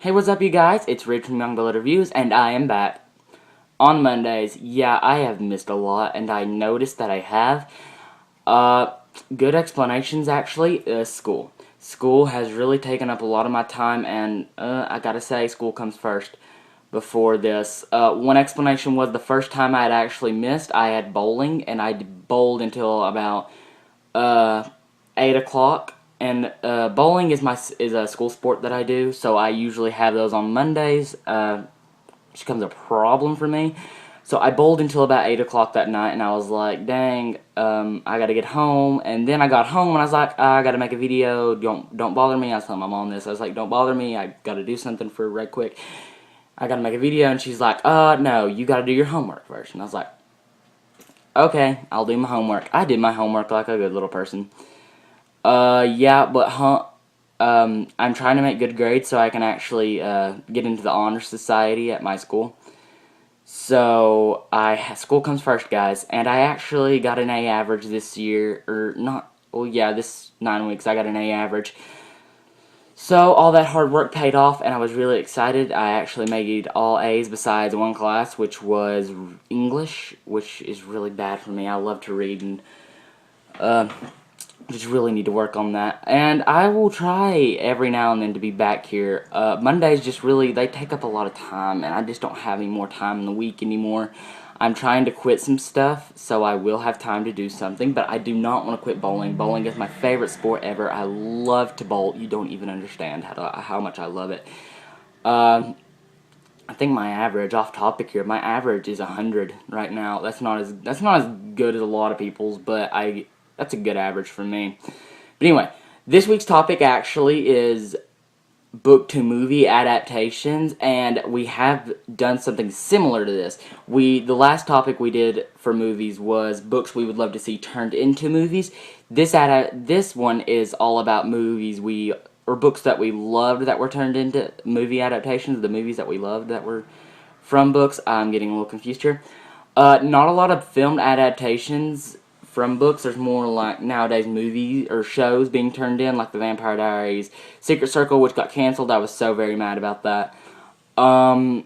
Hey, what's up, you guys? It's Rich from Young Bullet Reviews, and I am back. On Mondays, yeah, I have missed a lot, and I noticed that I have. Uh, Good explanations, actually. School. School has really taken up a lot of my time, and I gotta say, school comes first before this. One explanation was the first time I had actually missed, I had bowling, and I bowled until about uh, 8 o'clock. And bowling is a school sport that I do, so I usually have those on Mondays, which becomes a problem for me. So I bowled until about 8 o'clock that night, and I was like, dang, I gotta get home. And then I got home, and I was like, I gotta make a video, don't bother me. I was telling my mom this, I was like, don't bother me, I gotta do something for right quick. I gotta make a video, and she's like, no, you gotta do your homework first. And I was like, okay, I'll do my homework. I did my homework like a good little person. Yeah, but I'm trying to make good grades so I can actually get into the honor society at my school. So school comes first, guys, and I actually got an A average this year, or not. Well, yeah, this 9 weeks I got an A average. So all that hard work paid off, and I was really excited. I actually made all A's besides one class, which was English, which is really bad for me. I love to read, and just really need to work on that. And I will try every now and then to be back here. Mondays just really, they take up a lot of time, and I just don't have any more time in the week anymore. I'm trying to quit some stuff, so I will have time to do something, but I do not want to quit bowling. Bowling is my favorite sport ever. I love to bowl. You don't even understand how much I love it. I think my average, off topic here, my average is 100 right now. That's not as good as a lot of people's, but that's a good average for me. But anyway, this week's topic actually is book to movie adaptations, and we have done something similar to this. The last topic we did for movies was books we would love to see turned into movies. This one is all about movies or books that we loved that were turned into movie adaptations, the movies that we loved that were from books. I'm getting a little confused here. Not a lot of filmed adaptations from books. There's more like nowadays movies or shows being turned in, like The Vampire Diaries, Secret Circle, which got canceled. I was so very mad about that. The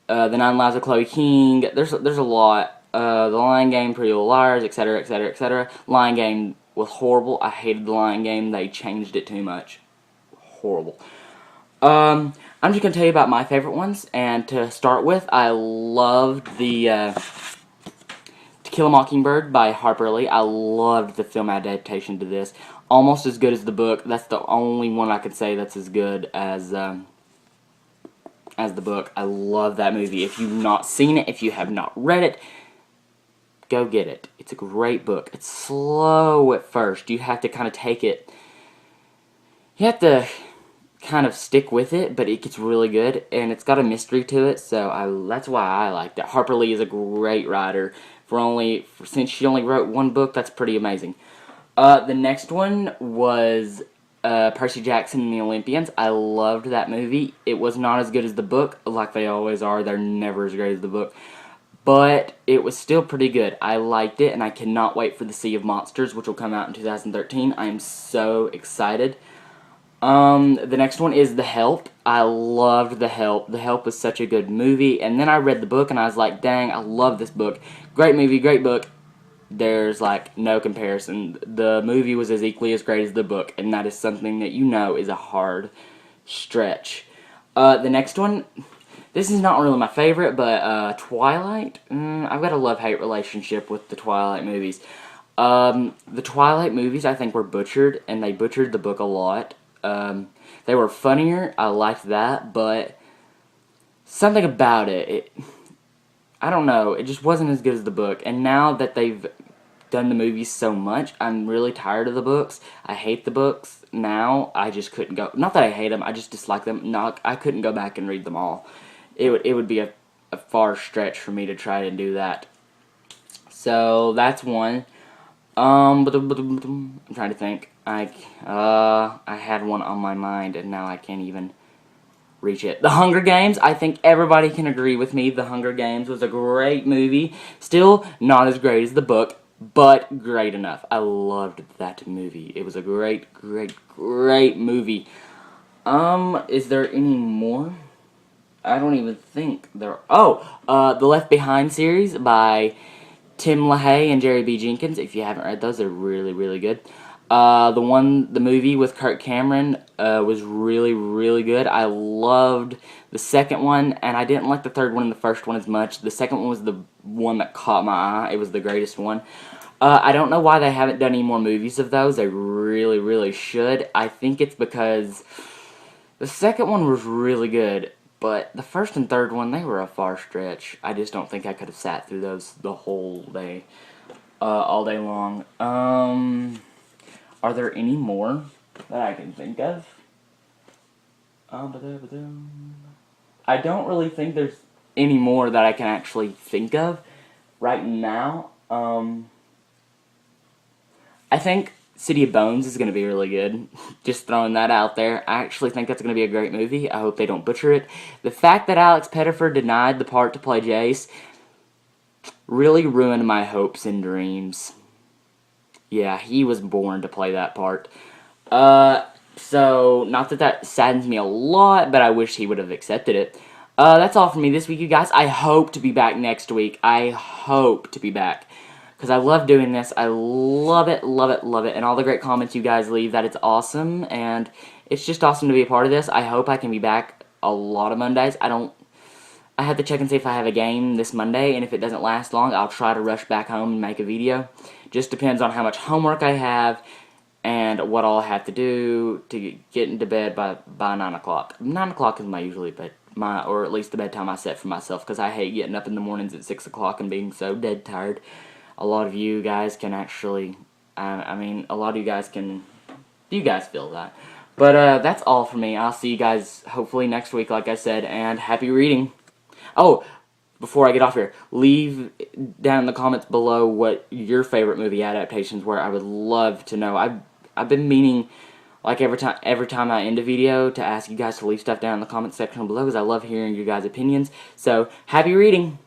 Nine Lives of Chloe King. There's a lot. The Lion Game, Pretty Little Liars, etc., etc., etc. Lion Game was horrible. I hated the Lion Game. They changed it too much. Horrible. I'm just gonna tell you about my favorite ones. And to start with, I loved the To Kill a Mockingbird by Harper Lee. I loved the film adaptation to this. Almost as good as the book. That's the only one I could say that's as good as the book. I love that movie. If you've not seen it, if you have not read it, go get it. It's a great book. It's slow at first. You have to kind of take it. You have to kind of stick with it, but it gets really good, and it's got a mystery to it, so that's why I liked it. Harper Lee is a great writer. Since she only wrote one book, that's pretty amazing. The next one was Percy Jackson and the Olympians. I loved that movie. It was not as good as the book, like they always are. They're never as great as the book. But it was still pretty good. I liked it, and I cannot wait for The Sea of Monsters, which will come out in 2013. I am so excited. The next one is The Help. I loved The Help. The Help was such a good movie. And then I read the book, and I was like, dang, I love this book. Great movie, great book. There's, like, no comparison. The movie was as equally as great as the book, and that is something that you know is a hard stretch. The next one, this is not really my favorite, but Twilight. I've got a love-hate relationship with the Twilight movies. The Twilight movies, I think, were butchered, and they butchered the book a lot. They were funnier, I liked that, but something about it, I don't know, it just wasn't as good as the book. And now that they've done the movies so much, I'm really tired of the books. I hate the books now. I just couldn't go, not that I hate them, I just dislike them. I couldn't go back and read them all. It would be a far stretch for me to try to do that. So that's one. I'm trying to think. I had one on my mind, and now I can't even reach it. The Hunger Games. I think everybody can agree with me. The Hunger Games was a great movie. Still not as great as the book, but great enough. I loved that movie. It was a great, great, great movie. Is there any more? I don't even think there. The Left Behind series by Tim LaHaye and Jerry B. Jenkins. If you haven't read those, they're really, really good. The movie with Kirk Cameron was really, really good. I loved the second one, and I didn't like the third one and the first one as much. The second one was the one that caught my eye. It was the greatest one. I don't know why they haven't done any more movies of those. They really, really should. I think it's because the second one was really good, but the first and third one, they were a far stretch. I just don't think I could have sat through those the whole day, all day long. Are there any more that I can think of? I don't really think there's any more that I can actually think of right now. I think City of Bones is going to be really good. Just throwing that out there. I actually think that's going to be a great movie. I hope they don't butcher it. The fact that Alex Pettyfer denied the part to play Jace really ruined my hopes and dreams. Yeah, he was born to play that part. So, not that that saddens me a lot, but I wish he would have accepted it. That's all for me this week, you guys. I hope to be back next week. I hope to be back. Because I love doing this. I love it, love it, love it. And all the great comments you guys leave, that it's awesome. And it's just awesome to be a part of this. I hope I can be back a lot of Mondays. I have to check and see if I have a game this Monday. And if it doesn't last long, I'll try to rush back home and make a video. Just depends on how much homework I have and what all I have to do to get into bed by 9 o'clock. 9 o'clock is my usually bed, or at least the bedtime I set for myself, because I hate getting up in the mornings at 6 o'clock and being so dead tired. A lot of you guys can actually, a lot of you guys can, you guys feel that. But that's all for me. I'll see you guys hopefully next week, like I said, and happy reading. Oh, before I get off here, leave down in the comments below what your favorite movie adaptations were. I would love to know. I've been meaning, like every time I end a video, to ask you guys to leave stuff down in the comment section below, because I love hearing your guys' opinions. So, happy reading!